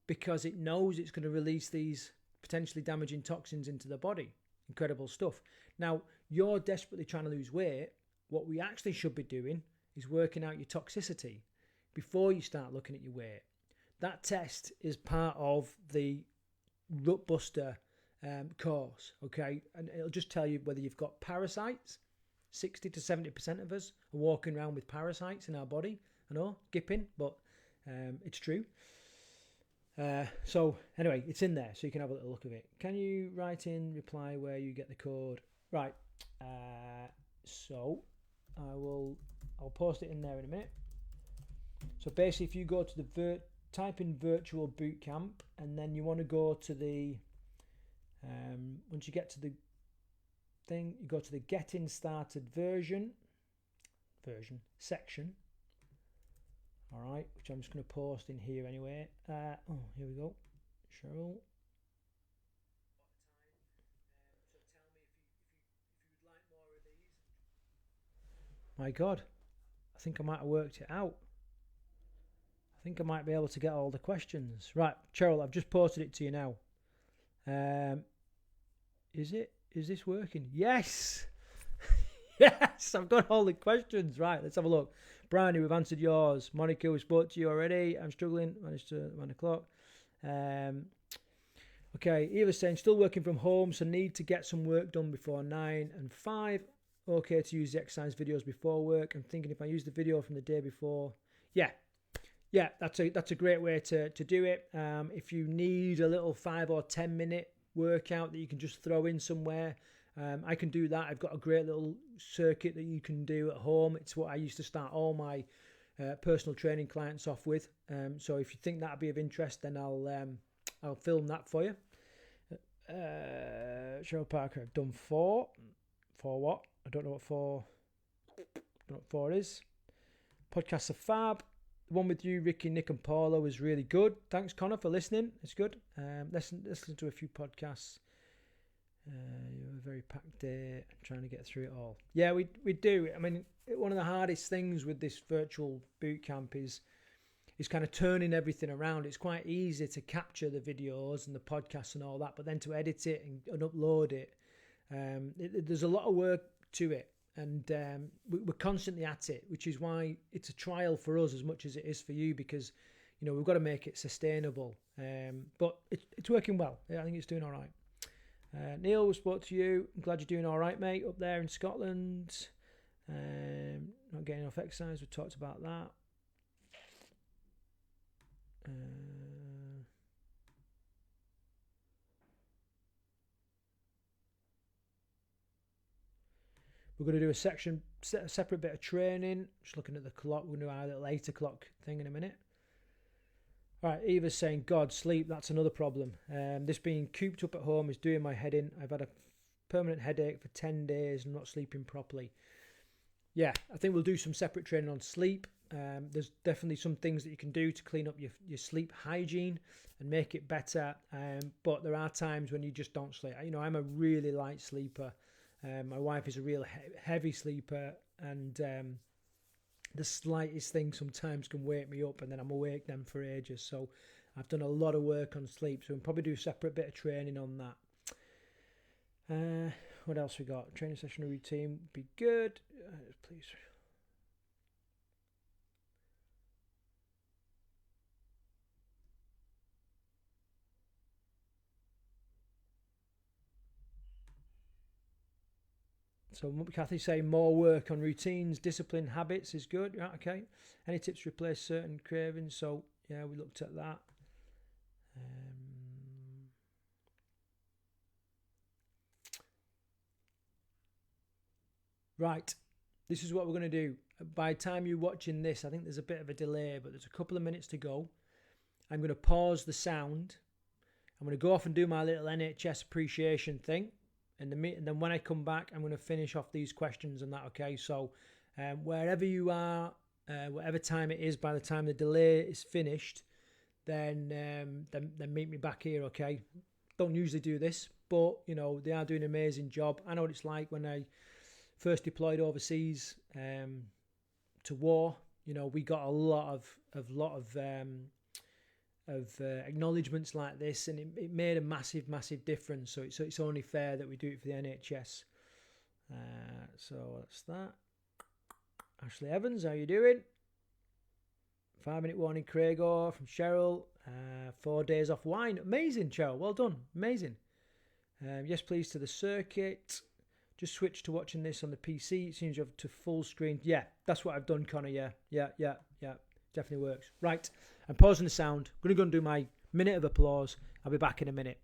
because it knows it's going to release these potentially damaging toxins into the body. Incredible stuff. Now, you're desperately trying to lose weight. What we actually should be doing is working out your toxicity before you start looking at your weight. That test is part of the Rutbuster course, okay? And it'll just tell you whether you've got parasites. 60 to 70% of us are walking around with parasites in our body. I know, gipping, but it's true. So anyway, it's in there, so you can have a little look at it. Can you write in reply where you get the code? Right. So I'll post it in there in a minute. So basically, if you go to type in virtual bootcamp, and then you want to go to the once you get to the thing, you go to the getting started version section. All right, which I'm just going to post in here anyway. Here we go. Cheryl. So tell me if you would like more of these. My God, I think I might have worked it out. I think I might be able to get all the questions. Right, Cheryl, I've just posted it to you now. Is this working? Yes. Yes, I've got all the questions. Right, let's have a look. Brian, we've answered yours. Monica, we spoke to you already. I'm struggling. Managed to 1 o'clock. Okay, Eva's saying still working from home, so need to get some work done before 9 and 5. Okay to use the exercise videos before work. I'm thinking if I use the video from the day before. Yeah, Yeah, that's a great way to do it. If you need a little 5 or 10 minute workout that you can just throw in somewhere, I can do that. I've got a great little circuit that you can do at home. It's what I used to start all my personal training clients off with. So if you think that'd be of interest, then I'll film that for you. Cheryl Parker, I've done 4. For what? I don't know what 4. I don't know what 4 is. Podcasts are fab. The one with you, Ricky, Nick, and Paula was really good. Thanks, Connor, for listening. It's good. Listen to a few podcasts. You have a very packed day. I'm trying to get through it all. Yeah, we do. I mean, one of the hardest things with this virtual boot camp is kind of turning everything around. It's quite easy to capture the videos and the podcasts and all that, but then to edit it and upload it, there's a lot of work to it. And we're constantly at it, which is why it's a trial for us as much as it is for you, because we've got to make it sustainable. But it's working well. Yeah, I think it's doing all right. Neil, we spoke to you. I'm glad you're doing all right, mate, up there in Scotland. Not getting enough exercise. We talked about that. We're going to do a separate bit of training. Just looking at the clock. We're going to do our little 8 o'clock thing in a minute. All right, Eva's saying, God, sleep, that's another problem. This being cooped up at home is doing my head in. I've had a permanent headache for 10 days and not sleeping properly. Yeah, I think we'll do some separate training on sleep. There's definitely some things that you can do to clean up your sleep hygiene and make it better. But there are times when you just don't sleep. I'm a really light sleeper. My wife is a real heavy sleeper, and the slightest thing sometimes can wake me up, and then I'm awake then for ages. So I've done a lot of work on sleep, so we'll probably do a separate bit of training on that. What else we got? Training session routine would be good. Please. So Kathy's saying more work on routines, discipline, habits is good. Yeah, okay. Any tips to replace certain cravings? So yeah, we looked at that. Right, this is what we're going to do. By the time you're watching this, I think there's a bit of a delay, but there's a couple of minutes to go. I'm going to pause the sound. I'm going to go off and do my little NHS appreciation thing. And then when I come back, I'm going to finish off these questions and that, okay? So wherever you are, whatever time it is, by the time the delay is finished, then meet me back here, okay? Don't usually do this, but, they are doing an amazing job. I know what it's like when I first deployed overseas to war. We got a lot of acknowledgements like this, and it made a massive difference. So it's only fair that we do it for the NHS. So that's that. Ashley Evans, how you doing? 5-minute warning, Craigo from Cheryl. 4 days off wine. Amazing, Cheryl. Well done. Amazing. Yes, please, to the circuit. Just switch to watching this on the PC. It seems you have to full screen. Yeah, that's what I've done, Connor. Yeah. Definitely works. Right, I'm pausing the sound. I'm going to go and do my minute of applause. I'll be back in a minute.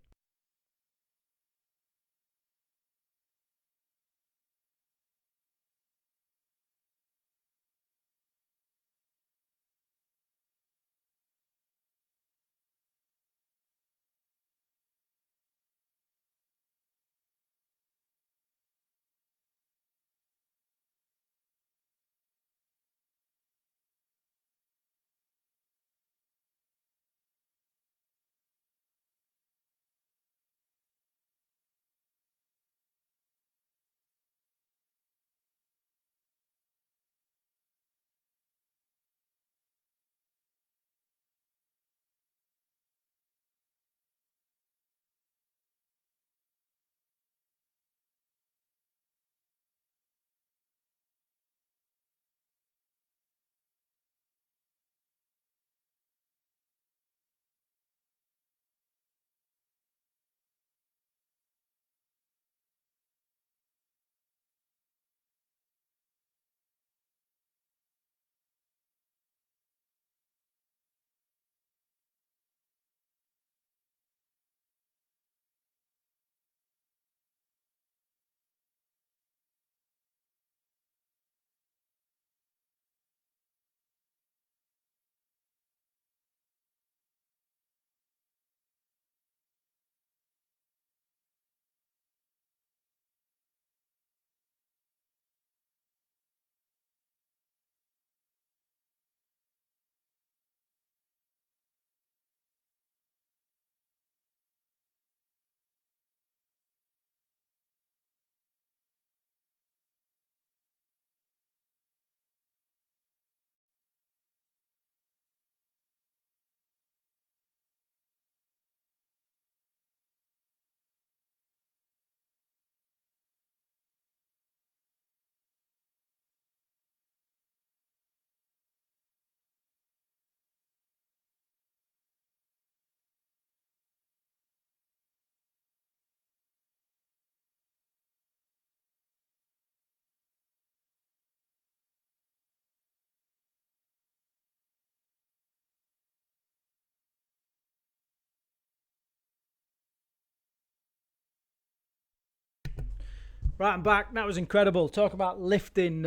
Right, I'm back. That was incredible. Talk about lifting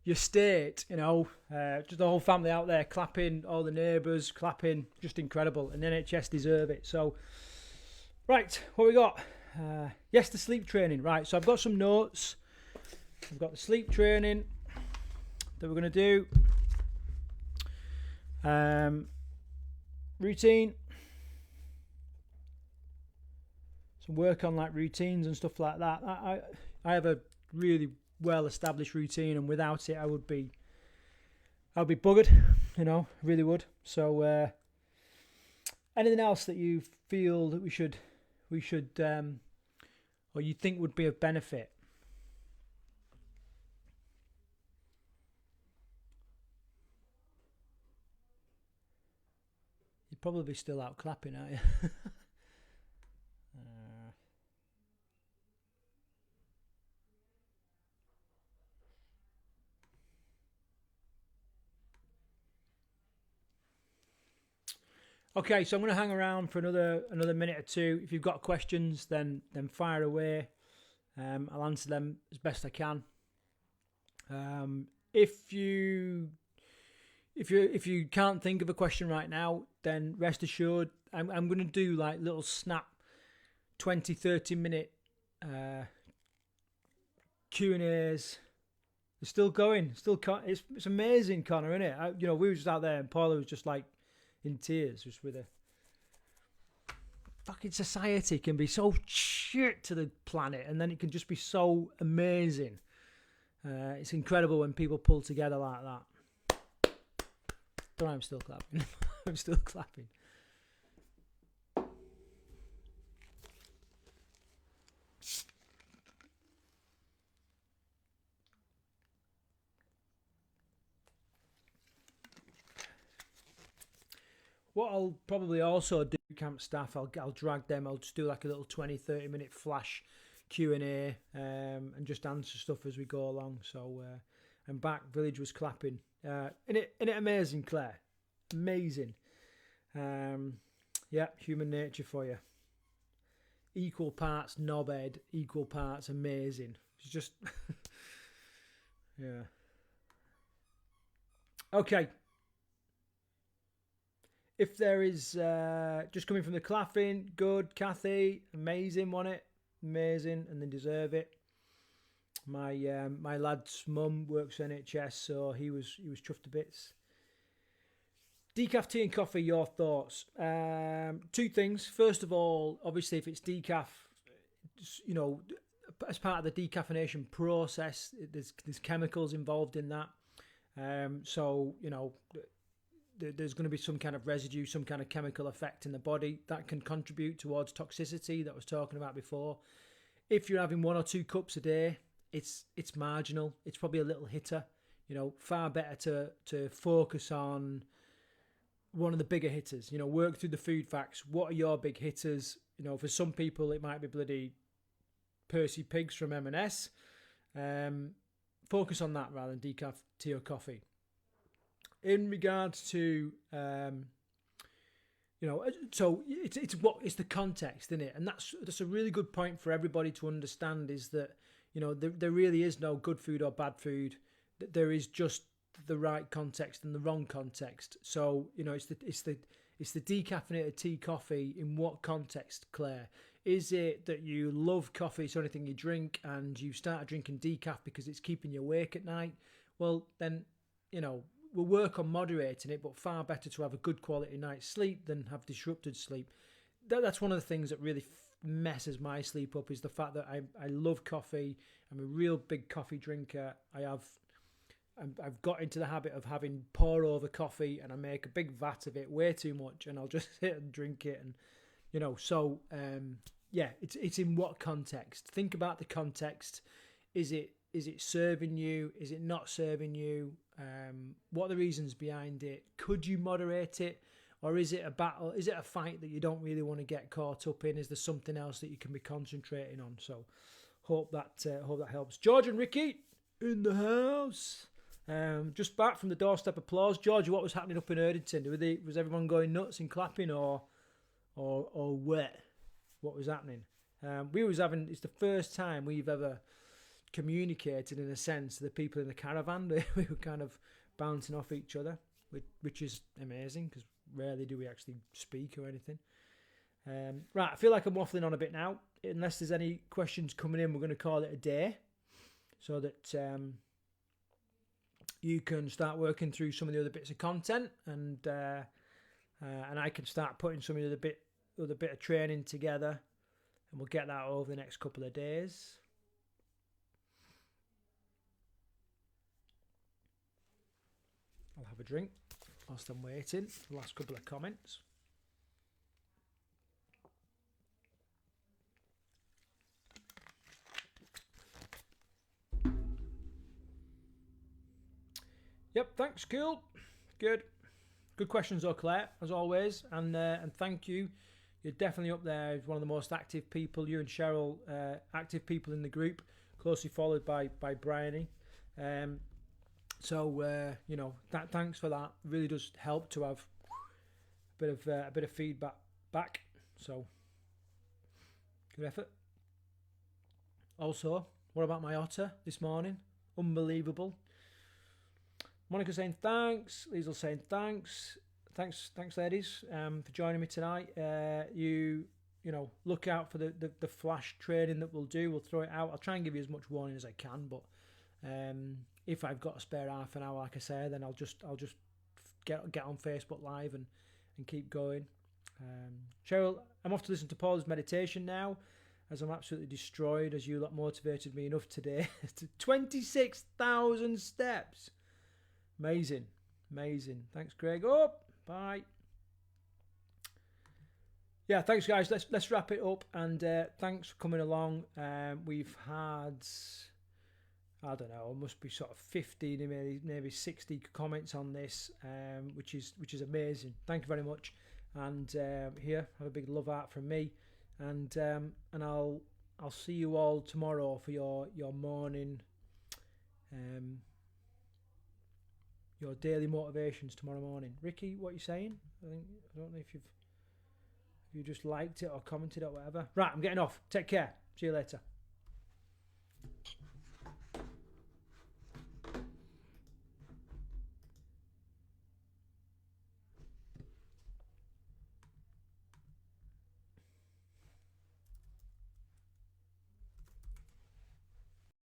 your state. Just the whole family out there clapping, all the neighbours clapping. Just incredible. And the NHS deserve it. So, right, what we got? Yes, the sleep training. Right, so I've got some notes. We've got the sleep training that we're going to do. Routine. Some work on like routines and stuff like that. I have a really well established routine, and without it I'd be buggered, really would. So anything else that you feel that we should or you think would be of benefit? You're probably still out clapping, aren't you? Okay, so I'm going to hang around for another minute or two. If you've got questions, then fire away. I'll answer them as best I can. If you can't think of a question right now, then rest assured I'm going to do like little snap 20-30 minute Q&As. They're still going. It's amazing, Connor, isn't it? We were just out there and Paula was just like in tears, just with a fucking society can be so shit to the planet, and then it can just be so amazing. It's incredible when people pull together like that. But I'm still clapping. I'm still clapping. What I'll probably also do, camp staff, I'll drag them. I'll just do like a little 20-30 minute flash Q&A and just answer stuff as we go along. So and back, village was clapping. Isn't it amazing, Claire? Amazing. Yeah, human nature for you. Equal parts knobhead, equal parts amazing. It's just yeah. Okay. If there is just coming from the clapping, good. Kathy, amazing, wasn't it? Amazing, and they deserve it. My lad's mum works for NHS, so he was chuffed to bits. Decaf tea and coffee, your thoughts? Two things. First of all, obviously, if it's decaf, as part of the decaffeination process, there's chemicals involved in that. So there's going to be some kind of residue, some kind of chemical effect in the body that can contribute towards toxicity that I was talking about before. If you're having 1 or 2 cups a day, it's marginal. It's probably a little hitter. Far better to focus on one of the bigger hitters. Work through the food facts. What are your big hitters? For some people it might be bloody Percy Pigs from M&S. Focus on that rather than decaf tea or coffee. In regards to, so it's the context, isn't it? And that's a really good point for everybody to understand, is that, there really is no good food or bad food. There is just the right context and the wrong context. So, it's the decaffeinated tea, coffee in what context, Claire? Is it that you love coffee, it's the only thing you drink, and you started drinking decaf because it's keeping you awake at night? Well, then, we'll work on moderating it, but far better to have a good quality night's sleep than have disrupted sleep. That's one of the things that really messes my sleep up, is the fact that I love coffee. I'm a real big coffee drinker. I've got into the habit of having pour over coffee, and I make a big vat of it, way too much, and I'll just sit and drink it. And it's in what context. Think about the context. Is it serving you? Is it not serving you? What are the reasons behind it? Could you moderate it? Or is it a battle? Is it a fight that you don't really want to get caught up in? Is there something else that you can be concentrating on? So hope that helps. George and Ricky in the house. Just back from the doorstep applause. George, what was happening up in Erdington? Was everyone going nuts and clapping or what? What was happening? We was having, it's the first time we've ever communicated in a sense to the people in the caravan. We were kind of bouncing off each other, which is amazing because rarely do we actually speak or anything. Right, I feel like I'm waffling on a bit now. Unless there's any questions coming in, we're going to call it a day so that you can start working through some of the other bits of content, and I can start putting some of the other bit of training together, and we'll get that over the next couple of days. I'll have a drink whilst I'm waiting for the last couple of comments. Yep, thanks, cool. Good questions though, Claire, as always, and thank you. You're definitely up there as one of the most active people. You and Cheryl, active people in the group, closely followed by Bryony. So you know, thanks for that. It really does help to have a bit of feedback back. So good effort. Also, what about my otter this morning? Unbelievable. Monica saying thanks. Liesl saying thanks. Thanks, ladies, for joining me tonight. You know, look out for the flash training that we'll do. We'll throw it out. I'll try and give you as much warning as I can, but if I've got a spare half an hour, like I say, then I'll just get on Facebook Live and keep going. Cheryl, I'm off to listen to Paul's meditation now, as I'm absolutely destroyed, as you lot motivated me enough today. To 26,000 steps. Amazing. Thanks, Craig. Oh, bye. Yeah, thanks, guys. Let's wrap it up, and thanks for coming along. We've had, I don't know, it must be sort of 50, maybe 60 comments on this, which is amazing. Thank you very much. And here, have a big love out from me, and I'll see you all tomorrow for your morning. Your daily motivations tomorrow morning. Ricky, what are you saying? I don't know if you just liked it or commented or whatever. Right, I'm getting off. Take care. See you later.